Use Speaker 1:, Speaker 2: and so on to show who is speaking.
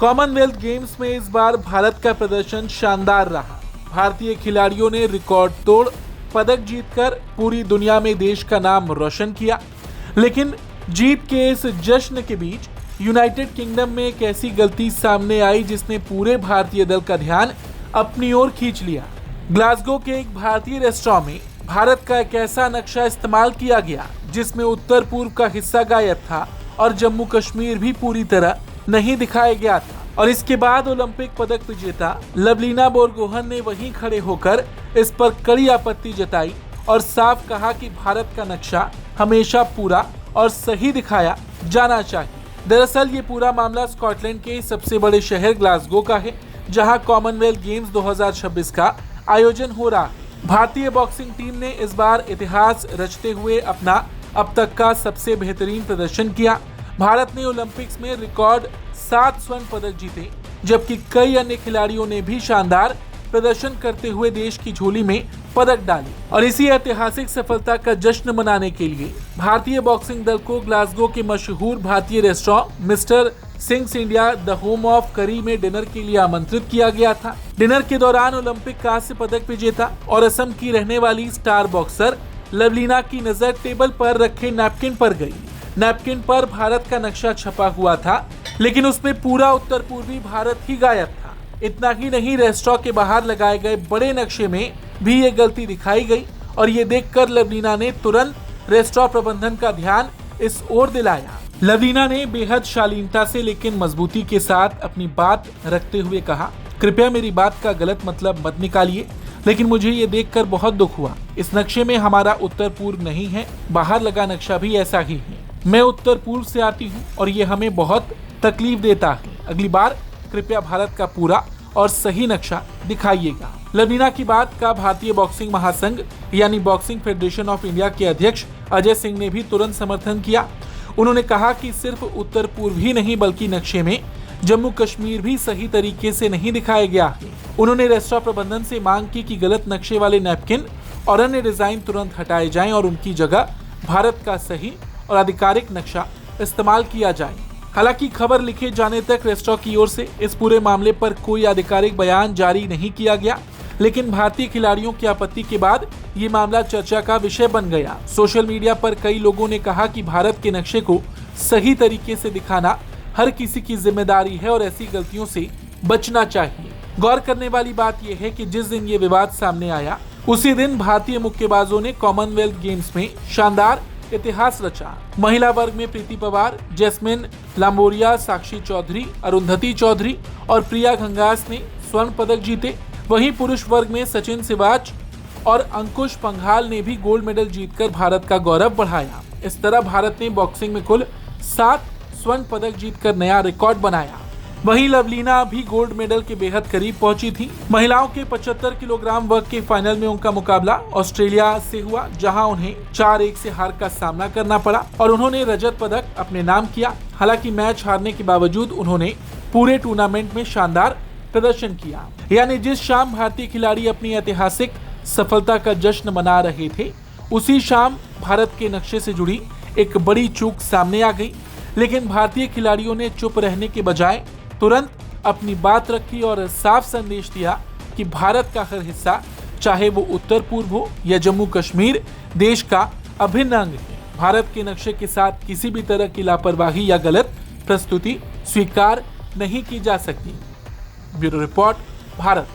Speaker 1: Commonwealth games में इस बार भारत का प्रदर्शन शानदार रहा। भारतीय खिलाड़ियों ने रिकॉर्ड तोड़ पदक जीतकर पूरी दुनिया में देश का नाम रोशन किया। लेकिन जीत के इस जश्न के बीच यूनाइटेड किंगडम में एक ऐसी गलती सामने आई जिसने पूरे भारतीय दल का ध्यान अपनी ओर खींच लिया। ग्लासगो के एक भारतीय रेस्टोरेंट में भारत का एक ऐसा नक्शा इस्तेमाल किया गया जिसमें उत्तर पूर्व का हिस्सा गायब था और जम्मू कश्मीर भी पूरी तरह नहीं दिखाया गया था। और इसके बाद ओलंपिक पदक विजेता लवलीना बोरगोहन ने वहीं खड़े होकर इस पर कड़ी आपत्ति जताई और साफ कहा कि भारत का नक्शा हमेशा पूरा और सही दिखाया जाना चाहिए। दरअसल ये पूरा मामला स्कॉटलैंड के सबसे बड़े शहर ग्लासगो का है, जहां कॉमनवेल्थ गेम्स 2026 का आयोजन हो रहा है। भारतीय बॉक्सिंग टीम ने इस बार इतिहास रचते हुए अपना अब तक का सबसे बेहतरीन प्रदर्शन किया। भारत ने ओलंपिक्स में रिकॉर्ड 7 स्वर्ण पदक जीते, जबकि कई अन्य खिलाड़ियों ने भी शानदार प्रदर्शन करते हुए देश की झोली में पदक डाले। और इसी ऐतिहासिक सफलता का जश्न मनाने के लिए भारतीय बॉक्सिंग दल को ग्लासगो के मशहूर भारतीय restaurant mister sings India the home of करी में डिनर के लिए आमंत्रित किया गया था। डिनर के दौरान ओलंपिक कांस्य पदक विजेता और असम की रहने वाली स्टार बॉक्सर लवलीना की नजर टेबल पर रखे नैपकिन पर गई। नैपकिन पर भारत का नक्शा छपा हुआ था, लेकिन उसमें पूरा उत्तर पूर्वी भारत ही गायब था। इतना ही नहीं, रेस्टोरेंट के बाहर लगाए गए बड़े नक्शे में भी ये गलती दिखाई गई और ये देखकर लवलीना ने तुरंत रेस्टोरेंट प्रबंधन का ध्यान इस ओर दिलाया। लवलीना ने बेहद शालीनता से लेकिन मजबूती के साथ अपनी बात रखते हुए कहा, कृपया मेरी बात का गलत मतलब मत निकालिए, लेकिन मुझे ये देखकर बहुत दुख हुआ। इस नक्शे में हमारा उत्तर पूर्व नहीं है, बाहर लगा नक्शा भी ऐसा ही है। मैं उत्तर पूर्व से आती हूँ और ये हमें बहुत तकलीफ देता है। अगली बार कृपया भारत का पूरा और सही नक्शा दिखाइएगा। लवलीना की बात का भारतीय बॉक्सिंग महासंघ यानी बॉक्सिंग फेडरेशन ऑफ इंडिया के अध्यक्ष अजय सिंह ने भी तुरंत समर्थन किया। उन्होंने कहा कि सिर्फ उत्तर पूर्व ही नहीं बल्कि नक्शे में जम्मू कश्मीर भी सही तरीके से नहीं दिखाया गया है। उन्होंने रेस्टोरेंट प्रबंधन से मांग की कि गलत नक्शे वाले नैपकिन और अन्य डिजाइन तुरंत हटाए जाएं और उनकी जगह भारत का सही और आधिकारिक नक्शा इस्तेमाल किया जाए। हालांकि खबर लिखे जाने तक रेस्टोरेंट की ओर से इस पूरे मामले पर कोई आधिकारिक बयान जारी नहीं किया गया, लेकिन भारतीय खिलाड़ियों की आपत्ति के बाद ये मामला चर्चा का विषय बन गया। सोशल मीडिया पर कई लोगों ने कहा कि भारत के नक्शे को सही तरीके से दिखाना हर किसी की जिम्मेदारी है और ऐसी गलतियों से बचना चाहिए। गौर करने वाली बात यह है कि जिस दिन ये विवाद सामने आया उसी दिन भारतीय मुक्केबाजों ने कॉमनवेल्थ गेम्स में शानदार इतिहास रचा। महिला वर्ग में प्रीति पवार, जैस्मिन लांबोरिया, साक्षी चौधरी, अरुंधति चौधरी और प्रिया घंगास ने स्वर्ण पदक जीते। वहीं पुरुष वर्ग में सचिन सिवाच और अंकुश पंघाल ने भी गोल्ड मेडल जीतकर भारत का गौरव बढ़ाया। इस तरह भारत ने बॉक्सिंग में कुल 7 स्वर्ण पदक जीतकर नया रिकॉर्ड बनाया। वहीं लवलीना भी गोल्ड मेडल के बेहद करीब पहुंची थी। महिलाओं के 75 किलोग्राम वर्ग के फाइनल में उनका मुकाबला ऑस्ट्रेलिया से हुआ, जहां उन्हें 4-1 से हार का सामना करना पड़ा और उन्होंने रजत पदक अपने नाम किया। हालांकि मैच हारने के बावजूद उन्होंने पूरे टूर्नामेंट में शानदार प्रदर्शन किया। यानी जिस शाम भारतीय खिलाड़ी अपनी ऐतिहासिक सफलता का जश्न मना रहे थे, उसी शाम भारत के नक्शे से जुड़ी एक बड़ी चूक सामने आ गई। लेकिन भारतीय खिलाड़ियों ने चुप रहने के बजाय तुरंत अपनी बात रखी और साफ संदेश दिया कि भारत का हर हिस्सा, चाहे वो उत्तर पूर्व हो या जम्मू कश्मीर, देश का अभिन्न अंग है। भारत के नक्शे के साथ किसी भी तरह की लापरवाही या गलत प्रस्तुति स्वीकार नहीं की जा सकती। Bureau report, Bharat.